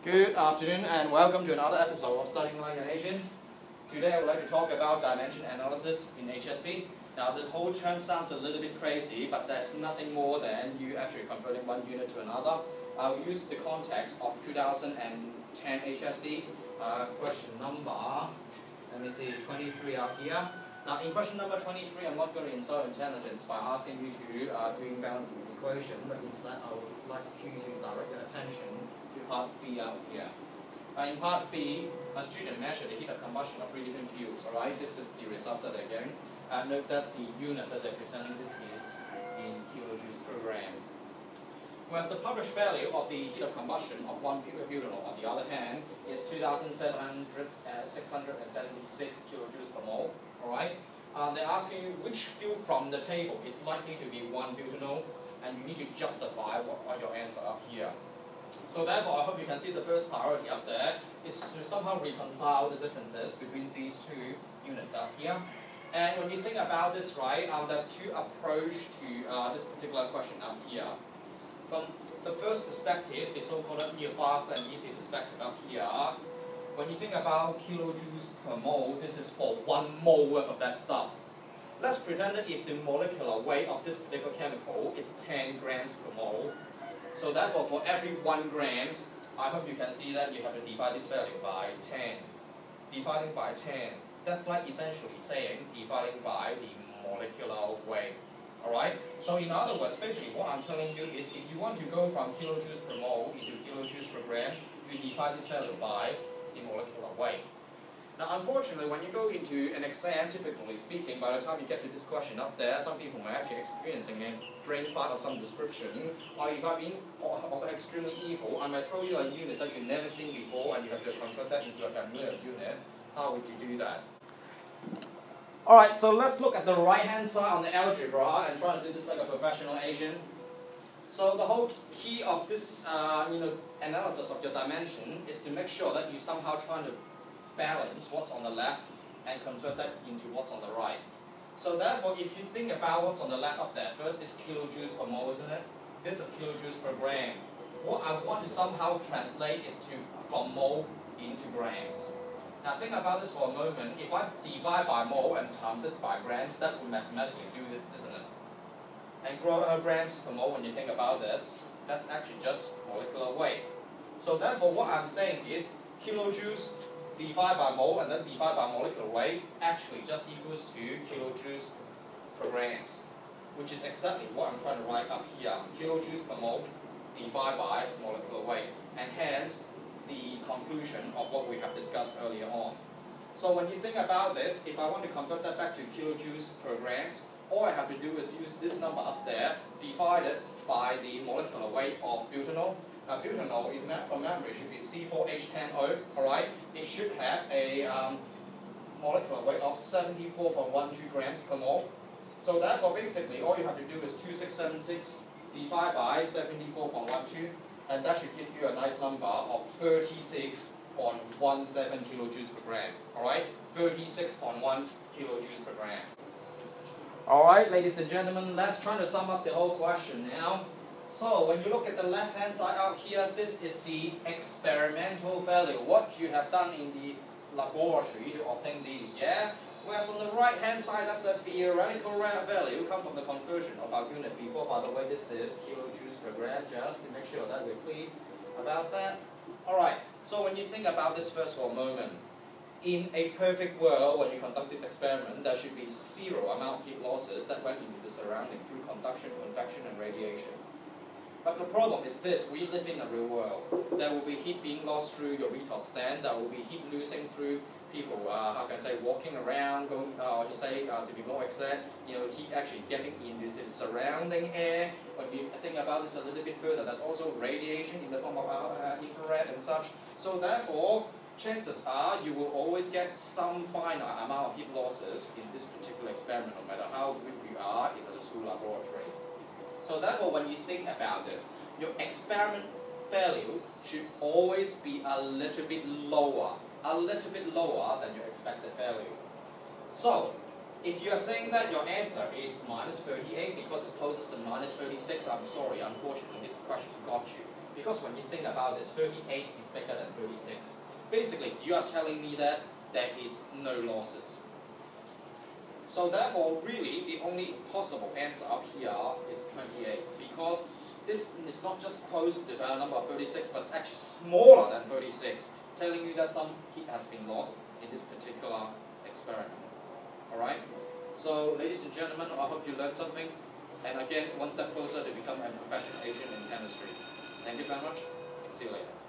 Good afternoon and welcome to another episode of Studying Like an Asian. Today I would like to talk about dimension analysis in HSC. Now the whole term sounds a little bit crazy, but there's nothing more than you actually converting one unit to another. I'll use the context of 2010 HSC question number, let me see, 23 up here. Now in question number 23, I'm not going to insult intelligence by asking you to doing balancing equation, but instead I would like you to direct your attention to part B out here. In part B, a student measured the heat of combustion of 3 different fuels. Alright, this is the results that they're getting. Note that the unit that they're presenting this is in kilojoules per gram. Whereas the published value of the heat of combustion of one butanol, on the other hand, is 2,676 kilojoules per mole. Alright, they're asking you which fuel from the table is likely to be one butanol, and you need to justify what your answer up here. So therefore, I hope you can see the first priority up there is to somehow reconcile the differences between these two units up here. And when you think about this, right, there's two approaches to this particular question up here. From the first perspective, the so-called near fast and easy perspective up here, when you think about kilojoules per mole, this is for 1 mole worth of that stuff. Let's pretend that if the molecular weight of this particular chemical is 10 grams per mole. So therefore, for every 1 grams, I hope you can see that you have to divide this value by 10. Dividing by 10, that's like essentially saying dividing by the molecular weight. Alright? So in other words, basically what I'm telling you is if you want to go from kilojoules per mole into kilojoules per gram, you divide this value by the molecular weight. Now unfortunately, when you go into an exam, typically speaking, by the time you get to this question up there, some people may actually experiencing a brain fart of some description, or if I'm being extremely evil, I might throw you a unit that you've never seen before and you have to convert that into a familiar unit. How would you do that? Alright, so let's look at the right hand side on the algebra and try to do this like a professional Asian. So the whole key of this analysis of your dimension is to make sure that you somehow try to balance what's on the left and convert that into what's on the right. So therefore, if you think about what's on the left up there, first is kilojoules per mole, isn't it? This is kilojoules per gram. What I want to somehow translate is from mole into grams. Now think about this for a moment. If I divide by mole and times it by grams, that would mathematically do this, isn't it? And grams per mole, when you think about this, that's actually just molecular weight. So therefore, what I'm saying is kilojoules divide by mole and then divide by molecular weight actually just equals to kilojoules per grams, which is exactly what I'm trying to write up here. Kilojoules per mole divide by molecular weight, and hence the conclusion of what we have discussed earlier on. So when you think about this, if I want to convert that back to kilojoules per grams, all I have to do is use this number up there divided by the molecular weight of butanol. Butanol, from memory, should be C4H10O, alright? It should have a molecular weight of 74.12 grams per mole. So therefore, basically, all you have to do is 2676 divided by 74.12, and that should give you a nice number of 36.17 kilojoules per gram, alright? 36.1 kilojoules per gram. Alright, ladies and gentlemen, let's try to sum up the whole question now. So, when you look at the left-hand side out here, this is the experimental value, what you have done in the laboratory to obtain these, yeah? Whereas on the right-hand side, that's a theoretical value, come from the conversion of our unit before. By the way, this is kilojoules per gram, just to make sure that we're clear about that. Alright, so when you think about this first for a moment, in a perfect world, when you conduct this experiment, there should be 0 amount of heat losses that went into the surrounding through conduction, convection, and radiation. But the problem is this, we live in a real world. There will be heat being lost through your retort stand, there will be heat losing through people, how can I say, walking around, going, to be more exact, heat actually getting into the surrounding air. When you think about this a little bit further, there's also radiation in the form of infrared and such. So therefore, chances are you will always get some finite amount of heat losses in this particular experiment, no matter how good you are in the school laboratory. So therefore, when you think about this, your experiment value should always be a little bit lower than your expected value. So, if you are saying that your answer is minus 38 because it's closest to minus 36, I'm sorry, unfortunately this question got you. Because when you think about this, 38 is bigger than 36. Basically, you are telling me that there is no losses. So therefore, really, the only possible answer up here is 28, because this is not just close to the number of 36, but it's actually smaller than 36, telling you that some heat has been lost in this particular experiment. Alright? So, ladies and gentlemen, I hope you learned something. And again, one step closer to become a professional agent in chemistry. Thank you very much. See you later.